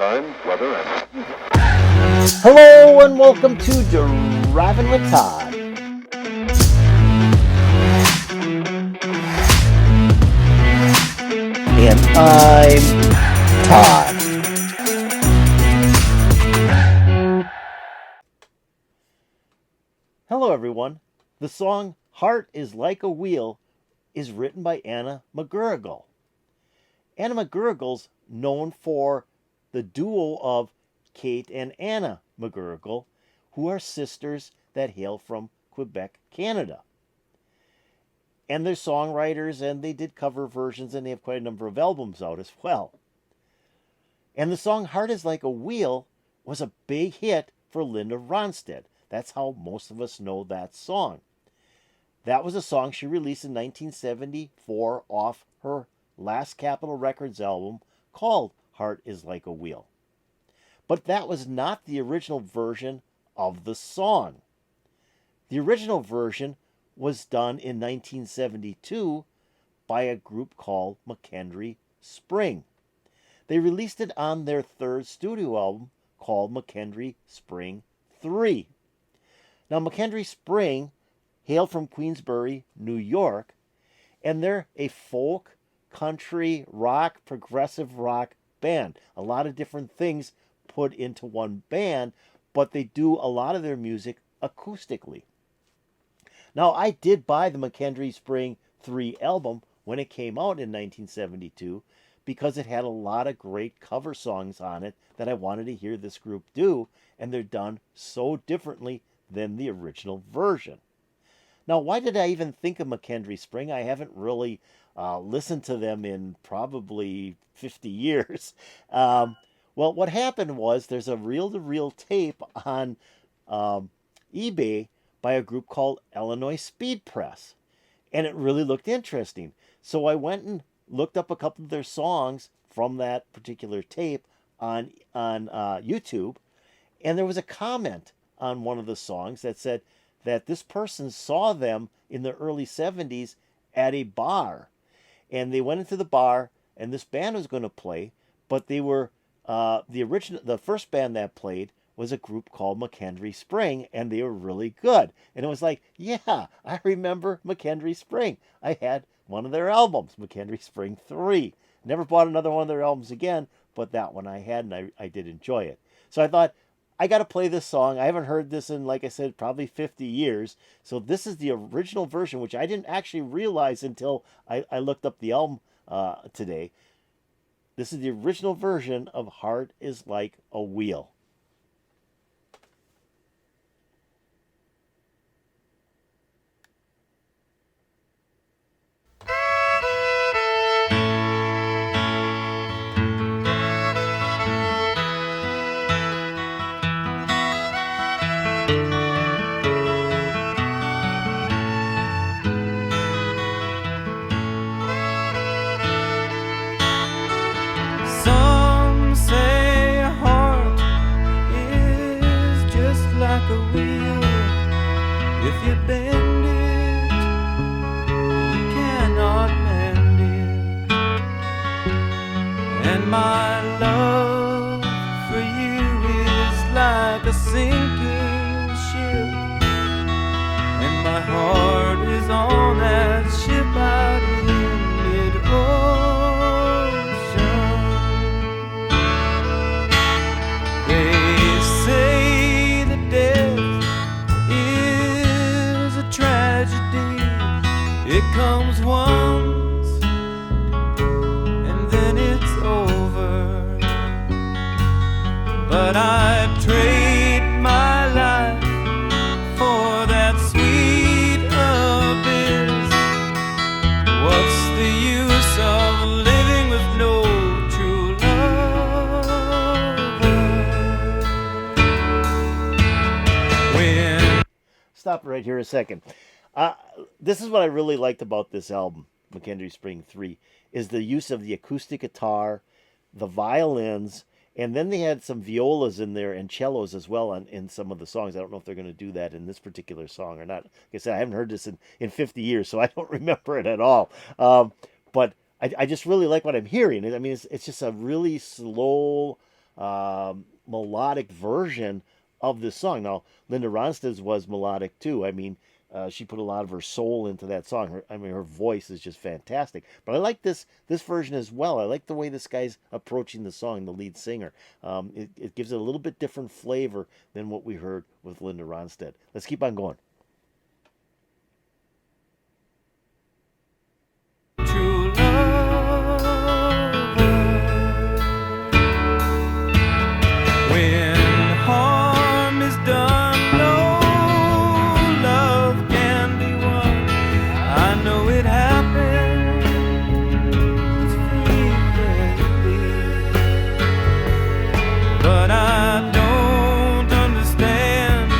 time, weather, and... Hello and welcome to Driving with Todd. And I'm Todd. Hello everyone. The song Heart is Like a Wheel is written by Anna Mcgarrigle. Anna Mcgarrigle's known for the duo of Kate and Anna Mcgarrigle, who are sisters that hail from Quebec, Canada. And they're songwriters, and they did cover versions, and they have quite a number of albums out as well. And the song Heart is Like a Wheel was a big hit for Linda Ronstadt. That's how most of us know that song. That was a song she released in 1974 off her last Capitol Records album called Heart is Like a Wheel. But that was not the original version of the song. The original version was done in 1972 by a group called McKendree Spring. They released it on their third studio album called McKendree Spring 3. Now, McKendree Spring hail from Queensbury, New York, and they're a folk, country, rock, progressive rock band. A lot of different things put into one band, but they do a lot of their music acoustically. Now, I did buy the McKendree Spring 3 album when it came out in 1972 because it had a lot of great cover songs on it that I wanted to hear this group do, and they're done so differently than the original version. Now, why did I even think of McKendree Spring? I haven't really listened to them in probably 50 years. Well, what happened was there's a reel-to-reel tape on eBay by a group called Illinois Speed Press, and it really looked interesting. So I went and looked up a couple of their songs from that particular tape on YouTube, and there was a comment on one of the songs that said that this person saw them in the early 70s at a bar, and they went into the bar, and this band was going to play, but they were the first band that played was a group called McKendree Spring, and they were really good. And it was like, yeah, I remember McKendree Spring. I had one of their albums, McKendree Spring 3. Never bought another one of their albums again, but that one I had, and I did enjoy it. So I thought, I got to play this song. I haven't heard this in, like I said, probably 50 years. So this is the original version, which I didn't actually realize until I looked up the album today. This is the original version of Heart is Like a Wheel. Some say a heart is just like a wheel. If you bend it, you cannot mend it. And my love for you is like a sinking ship, and my heart is on that ship out in mid-ocean. They say that death is a tragedy. It comes once and then it's over. But I'd trade my life for that sweet abyss. What's the use of living with no true love? When Stop right here a second. This is what I really liked about this album, McKendree Spring 3, is the use of the acoustic guitar, the violins, and then they had some violas in there and cellos as well in some of the songs. I don't know if they're going to do that in this particular song or not. Like I said, I haven't heard this in 50 years, so I don't remember it at all. But I just really like what I'm hearing. I mean, it's just a really slow, melodic version of this song. Now, Linda Ronstadt's was melodic too. I mean, she put a lot of her soul into that song. Her voice is just fantastic. But I like this version as well. I like the way this guy's approaching the song, the lead singer. It gives it a little bit different flavor than what we heard with Linda Ronstadt. Let's keep on going. True love, when harm is done, no love can be won. I know it happens frequently, but I don't understand.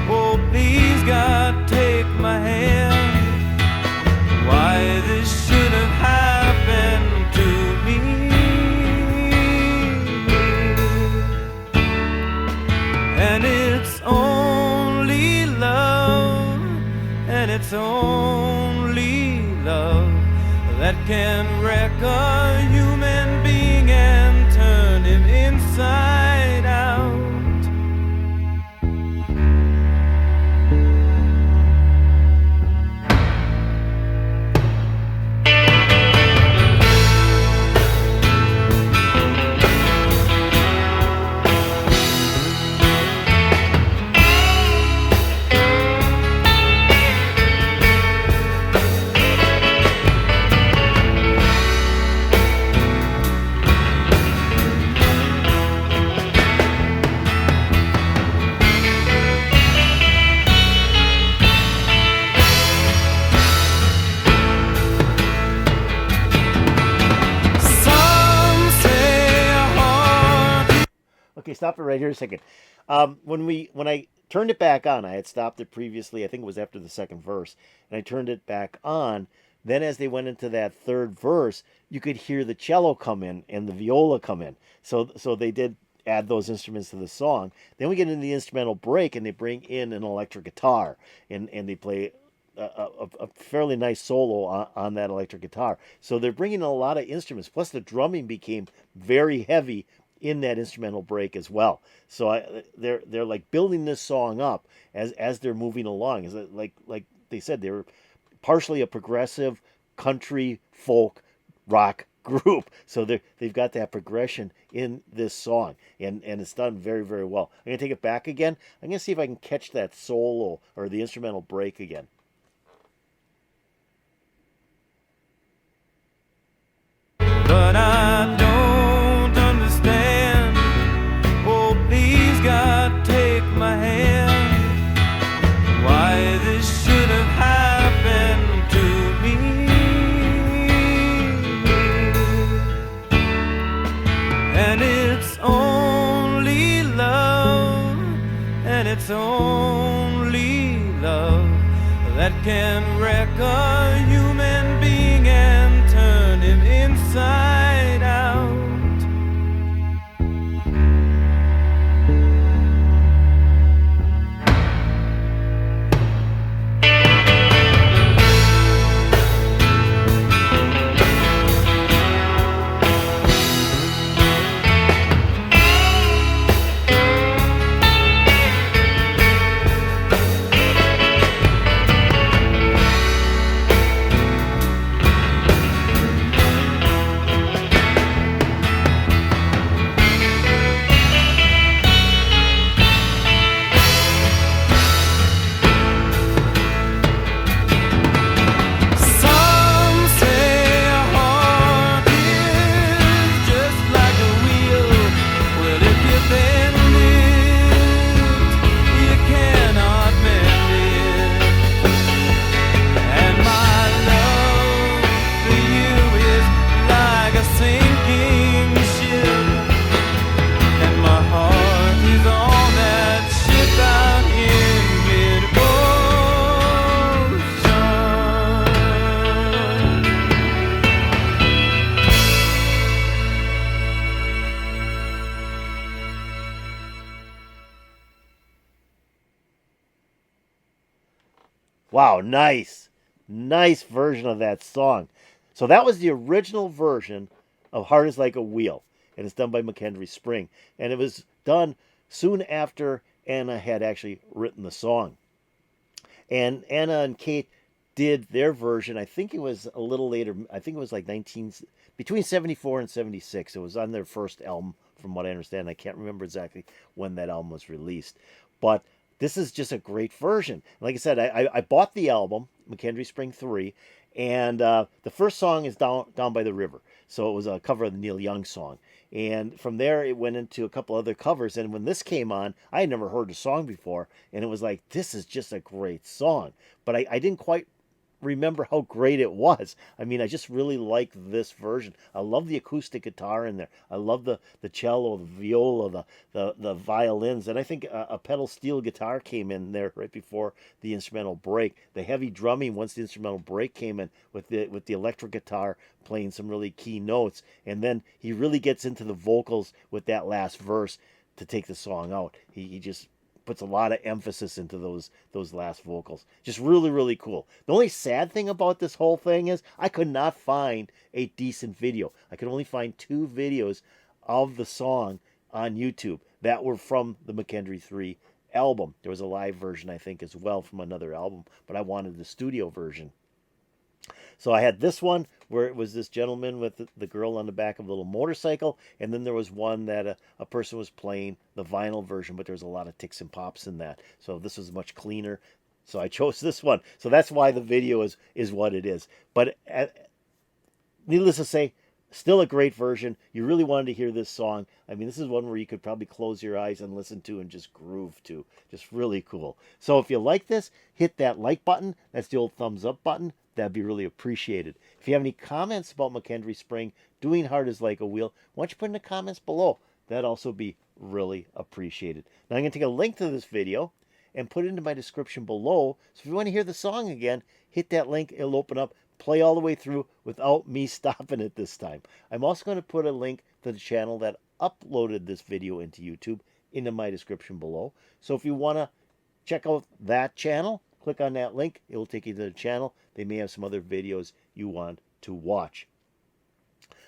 Oh, please, God, take my hand. Why this should have happened to me. And it's only love, and it's only love that can wreck a human being and turn him inside out. Okay, stop it right here a second. When I turned it back on, I had stopped it previously. I think it was after the second verse, and I turned it back on. Then, as they went into that third verse, you could hear the cello come in and the viola come in. So they did add those instruments to the song. Then we get into the instrumental break, and they bring in an electric guitar, and they play a fairly nice solo on that electric guitar. So they're bringing a lot of instruments. Plus, the drumming became very heavy in that instrumental break as well. So they're like building this song up as they're moving along. Is it like they said, they were partially a progressive country folk rock group. So they've got that progression in this song, and it's done very, very well. I'm gonna take it back again. I'm gonna see if I can catch that solo or the instrumental break again. But I don't understand. Oh, please, God, take my hand. Why this should have happened to me. And it's only love, and it's only love that can wreck a human being and turn him inside out. Wow, nice. Nice version of that song. So that was the original version of Heart is Like a Wheel. and it's done by McKendree Spring. And it was done soon after Anna had actually written the song. And Anna and Kate did their version. I think it was a little later. I think it was like between 74 and 76. It was on their first album, from what I understand. I can't remember exactly when that album was released. But this is just a great version. Like I said, I bought the album, McKendree Spring 3, and the first song is Down by the River. So it was a cover of the Neil Young song. And from there, it went into a couple other covers. And when this came on, I had never heard the song before. And it was like, this is just a great song. But I didn't quite remember how great it was. I mean, I just really like this version. I love the acoustic guitar in there. I love the cello, the viola, the violins, and I think a pedal steel guitar came in there right before the instrumental break. The heavy drumming once the instrumental break came in with the electric guitar playing some really key notes, and then he really gets into the vocals with that last verse to take the song out. He just puts a lot of emphasis into those last vocals. Just really, really cool. The only sad thing about this whole thing is I could not find a decent video. I could only find 2 videos of the song on YouTube that were from the McKendree 3 album. There was a live version, I think, as well from another album, but I wanted the studio version. So I had this one where it was this gentleman with the girl on the back of a little motorcycle, and then there was one that a person was playing the vinyl version, but there was a lot of ticks and pops in that. So this was much cleaner. So I chose this one. So that's why the video is what it is. But needless to say, still a great version. You really wanted to hear this song. I mean, this is one where you could probably close your eyes and listen to and just groove to. Just really cool. So if you like this, hit that like button. That's the old thumbs up button. That'd be really appreciated. If you have any comments about McKendree Spring, doing Heart is Like a Wheel, why don't you put in the comments below? That'd also be really appreciated. Now I'm going to take a link to this video and put it into my description below. So if you want to hear the song again, hit that link. It'll open up. Play all the way through without me stopping it this time. I'm also going to put a link to the channel that uploaded this video into YouTube into my description below. So if you want to check out that channel, click on that link. It will take you to the channel. They may have some other videos you want to watch.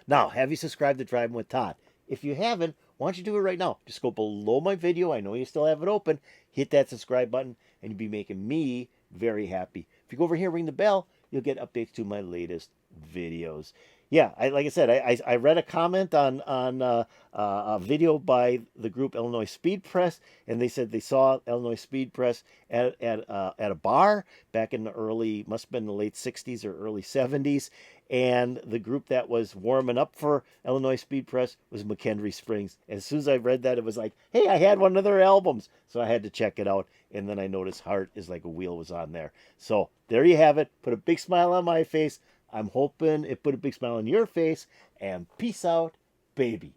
Now, have you subscribed to Driving with Todd? If you haven't, why don't you do it right now? Just go below my video. I know you still have it open. Hit that subscribe button, and you'll be making me very happy. If you go over here, ring the bell, you'll get updates to my latest videos. Yeah, like I said, I read a comment on a video by the group Illinois Speed Press, and they said they saw Illinois Speed Press at a bar back in the must have been the late 60s or early 70s, and the group that was warming up for Illinois Speed Press was McKendree Springs. And as soon as I read that, it was like, hey, I had one of their albums, so I had to check it out, and then I noticed Heart is Like a Wheel was on there. So there you have it. Put a big smile on my face. I'm hoping it put a big smile on your face, and peace out, baby.